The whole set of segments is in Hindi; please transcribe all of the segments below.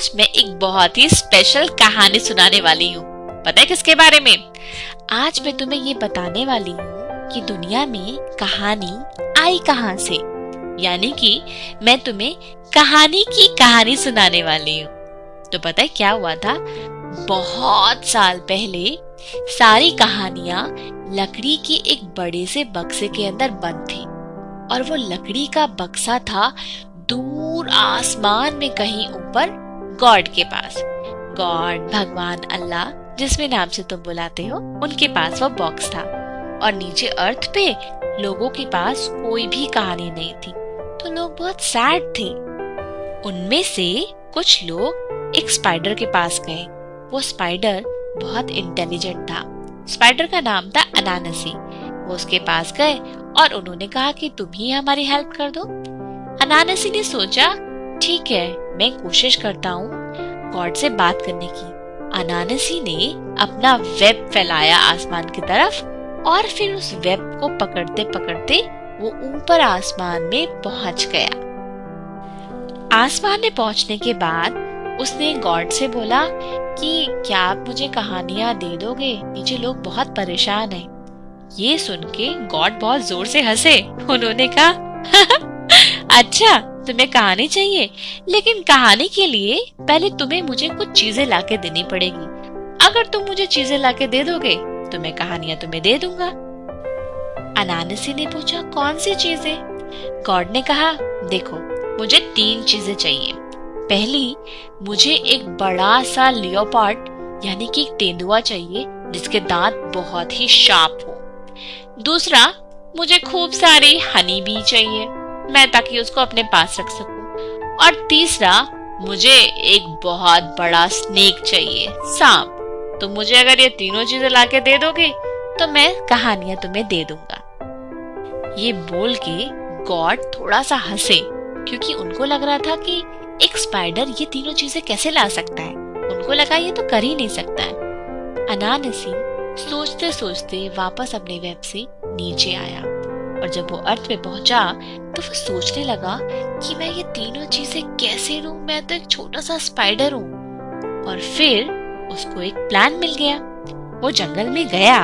आज मैं एक बहुत ही स्पेशल कहानी सुनाने वाली हूँ। पता है किसके बारे में? आज मैं तुम्हें ये बताने वाली हूँ कि दुनिया में कहानी आई कहाँ से, यानी कि मैं तुम्हें कहानी की कहानी सुनाने वाली हूँ। तो पता है क्या हुआ था? बहुत साल पहले सारी कहानियां लकड़ी के एक बड़े से बक्से के अंदर बंद थी और वो लकड़ी का बक्सा था दूर आसमान में कहीं ऊपर गॉड के पास। गॉड, भगवान, अल्लाह, जिस भी नाम से तुम बुलाते हो, उनके पास वो बॉक्स था और नीचे अर्थ पे लोगों के पास कोई भी कहानी नहीं थी। तो लोग बहुत सैड थे। उनमें से कुछ लोग एक स्पाइडर के पास गए। वो स्पाइडर बहुत इंटेलिजेंट था। स्पाइडर का नाम था अनानसी। वो उसके पास गए और उन्होंने कहा कि तुम ही हमारी हेल्प कर दो। अनानसी ने सोचा, ठीक है, मैं कोशिश करता हूँ गॉड से बात करने की। अनानसी ने अपना वेब फैलाया आसमान की तरफ और फिर उस वेब को पकड़ते पकड़ते वो ऊपर आसमान में पहुंच गया। आसमान में पहुंचने के बाद उसने गॉड से बोला कि क्या आप मुझे कहानियां दे दोगे? नीचे लोग बहुत परेशान हैं। ये सुन के गॉड बहुत जोर से हंसे। उन्होंने कहा अच्छा, तुम्हें कहानी चाहिए, लेकिन कहानी के लिए पहले तुम्हें मुझे कुछ चीजें लाके देनी पड़ेगी। अगर तुम मुझे चीजें लाके दे दोगे तो मैं कहानियां तुम्हें दे दूंगा। अनानसी ने पूछा, कौन सी चीजें? गॉड ने कहा, देखो, मुझे 3 चीजें चाहिए। पहली, मुझे एक बड़ा सा लियोपार्ड यानी कि तेंदुआ चाहिए जिसके दांत बहुत ही शार्प हो। दूसरा, मुझे खूब सारी हनी बी चाहिए, मैं ताकि उसको अपने पास रख सकूं। और तीसरा, मुझे एक बहुत बड़ा स्नेक चाहिए, सांप। तो मुझे अगर ये तीनों चीजें लाके दे दोगे तो मैं कहानियां तुम्हें दे दूंगा। ये बोल के गॉड थोड़ा सा हंसे क्योंकि उनको लग रहा था कि एक स्पाइडर ये तीनों चीजें कैसे ला सकता है। उनको लगा ये तो कर ही नहीं सकता है। अनानसी सोचते सोचते वापस अपने वेब से नीचे आया और जब वो अर्थ पे पहुंचा तो वो सोचने लगा कि मैं ये तीनों चीजें कैसे लूं, मैं तो एक छोटा सा स्पाइडर हूँ। और फिर उसको एक प्लान मिल गया। वो जंगल में गया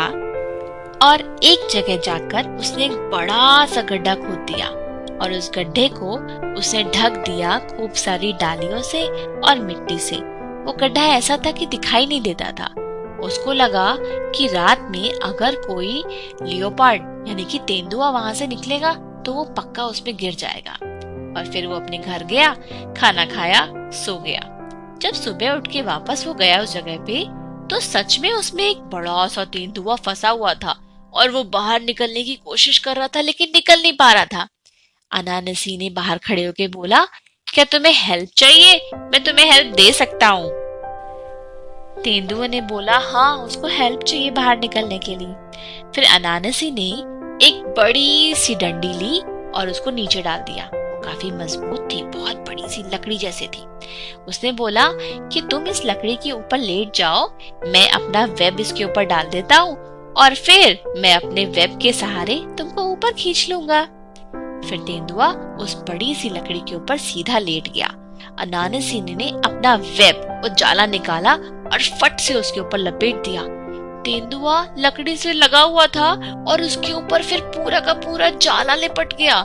और एक जगह जाकर उसने एक बड़ा सा गड्ढा खोद दिया और उस गड्ढे को उसने ढक दिया खूब सारी डालियों से और मिट्टी से। वो गड्ढा ऐसा था कि दिखाई नहीं देता था। उसको लगा कि रात में अगर कोई लियोपार्ड यानी कि तेंदुआ वहां से निकलेगा तो वो पक्का उसमें गिर जाएगा। और फिर वो अपने घर गया, खाना खाया, सो गया। जब सुबह उठ के वापस वो गया उस जगह पे तो सच में उसमें एक बड़ा सा तेंदुआ फंसा हुआ था और वो बाहर निकलने की कोशिश कर रहा था लेकिन निकल नहीं पा रहा था। अनानसी ने बाहर खड़े होके बोला, क्या तुम्हें हेल्प चाहिए? मैं तुम्हें हेल्प दे सकता हूँ। तेंदुआ ने बोला, हाँ, उसको हेल्प चाहिए बाहर निकलने के लिए। फिर अनानसी ने एक बड़ी सी डंडी ली और उसको नीचे डाल दिया। वो काफी मजबूत थी, बहुत बड़ी सी लकड़ी जैसे थी। उसने बोला कि तुम इस लकड़ी के ऊपर लेट जाओ, मैं अपना वेब इसके ऊपर डाल देता हूँ और फिर मैं अपने वेब के सहारे तुमको ऊपर खींच लूंगा। फिर तेंदुआ उस बड़ी सी लकड़ी के ऊपर सीधा लेट गया। अनानसी ने अपना वेब और जाला निकाला और फट से उसके ऊपर लपेट दिया। तेंदुआ लकड़ी से लगा हुआ था और उसके ऊपर फिर पूरा का पूरा जाला लिपट गया।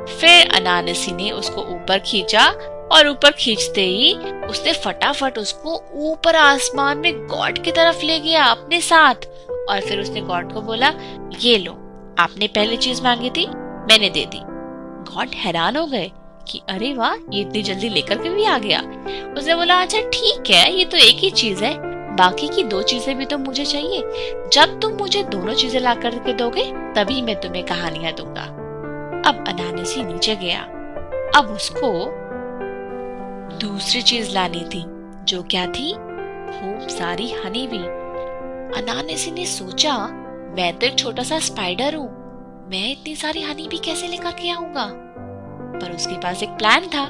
फिर अनानसी ने उसको ऊपर खींचा और ऊपर खींचते ही उसने फटाफट उसको ऊपर आसमान में गॉड की तरफ ले गया अपने साथ। और फिर उसने गॉड को बोला, ये लो, आपने पहली चीज मांगी थी, मैंने दे दी। गॉड हैरान हो गए कि अरे वाह, ये इतनी जल्दी लेकर के भी आ गया। उसने बोला, अच्छा ठीक है, ये तो एक ही चीज है, बाकी की 2 चीजें भी तो मुझे चाहिए। जब तुम मुझे दोनों चीजें ला करके दोगे तभी मैं तुम्हें कहानियां दूंगा। अब अनानसी नीचे गया। अब उसको दूसरी चीज लानी थी, जो क्या थी? खूब सारी हनी बी। अनानसी ने सोचा, मैं तो एक छोटा सा स्पाइडर हूँ, मैं इतनी सारी हनी बी कैसे लेकर के आऊंगा? पर उसके पास एक प्लान था।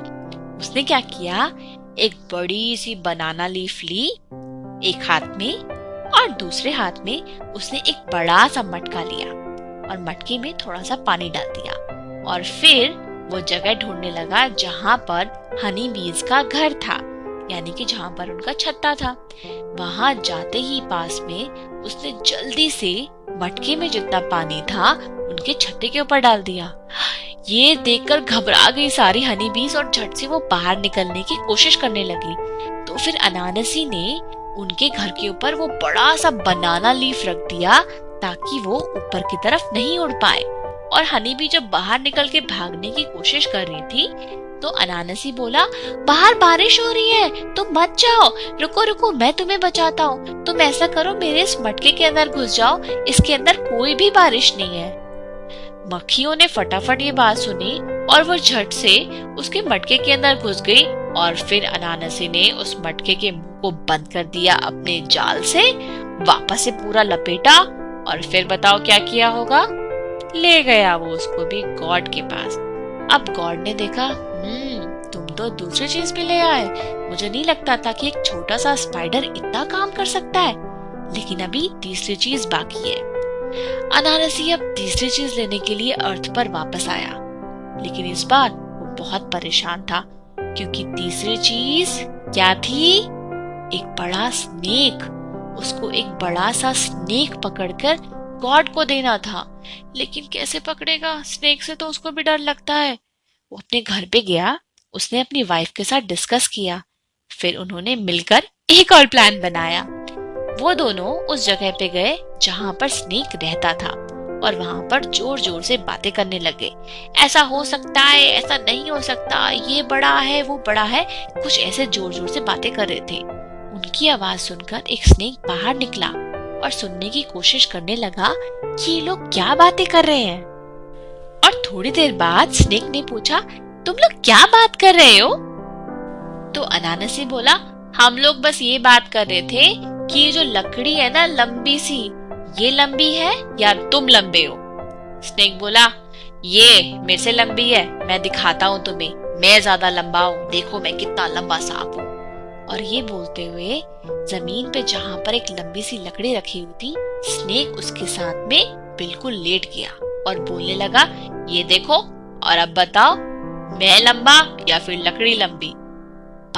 उसने क्या किया, एक बड़ी सी बनाना लीफ ली एक हाथ में और दूसरे हाथ में उसने एक बड़ा सा मटका लिया और मटके में थोड़ा सा पानी डाल दिया और फिर वो जगह ढूंढने लगा जहां पर हनी बीज का घर था। यानी कि जहाँ पर उनका छत्ता था। वहां जाते ही पास में उसने जल्दी से मटके में जितना पानी था उनके छत्ते के ऊपर डाल दिया। ये देखकर घबरा गई सारी हनी बीज और झट से वो बाहर निकलने की कोशिश करने लगी। तो फिर अनानासी ने उनके घर के ऊपर वो बड़ा सा बनाना लीफ रख दिया ताकि वो ऊपर की तरफ नहीं उड़ पाए। और हनी बी जब बाहर निकल के भागने की कोशिश कर रही थी तो अनानासी बोला, बाहर बारिश हो रही है, तुम मत जाओ, रुको रुको, मैं तुम्हें बचाता हूँ। तुम ऐसा करो, मेरे इस मटके के अंदर घुस जाओ, इसके अंदर कोई भी बारिश नहीं है। मक्खियों ने फटाफट ये बात सुनी और वो झट से उसके मटके के अंदर घुस गई। और फिर अनानासी ने उस मटके के मुंह को बंद कर दिया अपने जाल से, वापस से पूरा लपेटा। और फिर बताओ क्या किया होगा? ले गया वो उसको भी गॉड के पास। अब गॉड ने देखा, तुम तो दूसरी चीज भी ले आए। मुझे नहीं लगता था कि एक छोटा सा स्पाइडर इतना काम कर सकता है, लेकिन अभी तीसरी चीज बाकी है। अनानासी अब तीसरी चीज लेने के लिए अर्थ पर वापस आया, लेकिन इस बार वो बहुत परेशान था क्योंकि तीसरी चीज क्या थी? एक बड़ा स्नेक। उसको एक बड़ा सा स्नेक पकड़कर गॉड को देना था, लेकिन कैसे पकड़ेगा? स्नेक से तो उसको भी डर लगता है। वो अपने घर पे गया, उसने अपनी वाइफ के साथ डिस्कस किया, फिर उन्होंने मिलकर एक और प्लान बनाया। वो दोनों उस जगह पे गए जहाँ पर स्नेक रहता था और वहाँ पर जोर जोर से बातें करने लगे। ऐसा हो सकता है, ऐसा नहीं हो सकता, ये बड़ा है, वो बड़ा है, कुछ ऐसे जोर जोर से बातें कर रहे थे। उनकी आवाज सुनकर एक स्नेक बाहर निकला और सुनने की कोशिश करने लगा कि ये लोग क्या बातें कर रहे हैं। और थोड़ी देर बाद स्नेक ने पूछा, तुम लोग क्या बात कर रहे हो? तो अनानासी बोला, हम लोग बस ये बात कर रहे थे कि ये जो लकड़ी है ना लंबी सी, ये लंबी है या तुम लंबे हो? स्नेक बोला, ये मेरे से लंबी है, मैं दिखाता हूँ तुम्हें, मैं ज्यादा लंबा हूँ, देखो मैं कितना लंबा सांप हूँ। और ये बोलते हुए जमीन पे जहाँ पर एक लंबी सी लकड़ी रखी हुई थी, स्नेक उसके साथ में बिल्कुल लेट गया और बोलने लगा, ये देखो, और अब बताओ, मैं लंबा या फिर लकड़ी लंबी?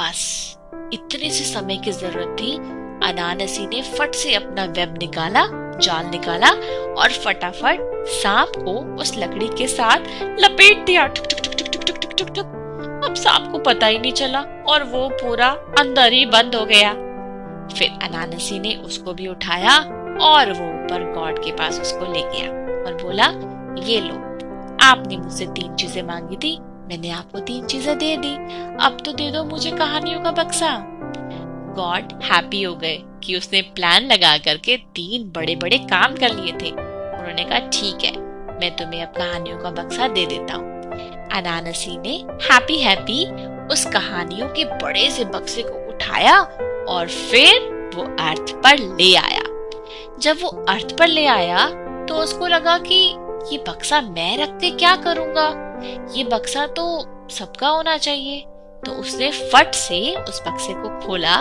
बस इतने से समय की जरूरत थी। अनानासी ने फट से अपना वेब निकाला, जाल निकाला और फटाफट सांप को उस लकड़ी के साथ लपेट दिया। टुक टुक टुक टुक टुक टुक टुक टुक। अब सांप को पता ही नहीं चला और वो पूरा अंदर ही बंद हो गया। फिर अनानासी ने उसको भी उठाया और वो ऊपर गॉड के पास उसको ले गया और बोला, ये लो, आपने मुझसे 3 चीजें मांगी थी, मैंने आपको 3 चीजें दे दी, अब तो दे दो मुझे कहानियों का बक्सा। गॉड हैप्पी हो गए कि उसने प्लान लगा करके 3 बड़े बड़े काम कर लिए थे। उन्होंने कहा, ठीक है, मैं तुम्हें अब कहानियों का बक्सा दे देता हूँ। अनानासी ने हैप्पी हैप्पी उस कहानियों के बड़े से बक्से को उठाया और फिर वो अर्थ पर ले आया। जब वो अर्थ पर ले आया तो उसको लगा कि ये बक्सा मैं रख के क्या करूंगा, ये बक्सा तो सबका होना चाहिए। तो उसने फट से उस बक्से को खोला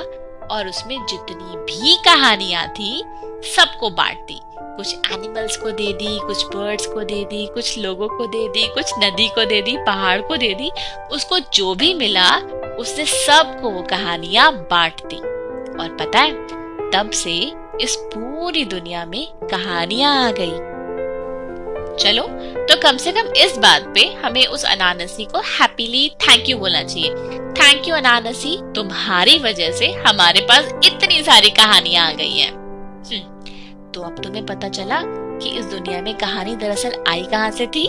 और उसमें जितनी भी कहानियां थी सबको बांट दी। कुछ एनिमल्स को दे दी, कुछ बर्ड्स को दे दी, कुछ लोगों को दे दी, कुछ नदी को दे दी, पहाड़ को दे दी। उसको जो भी मिला उसने सबको वो कहानियां बांट दी। और पता है, तब से इस पूरी दुनिया में कहानियां आ गई। चलो, तो कम से कम इस बात पे हमें उस अनानासी को हैप्पीली थैंक यू बोलना चाहिए। थैंक यू अनानासी, तुम्हारी वजह से हमारे पास इतनी सारी कहानियां आ गई हैं। तो अब तुम्हें पता चला कि इस दुनिया में कहानी दरअसल आई कहां से थी।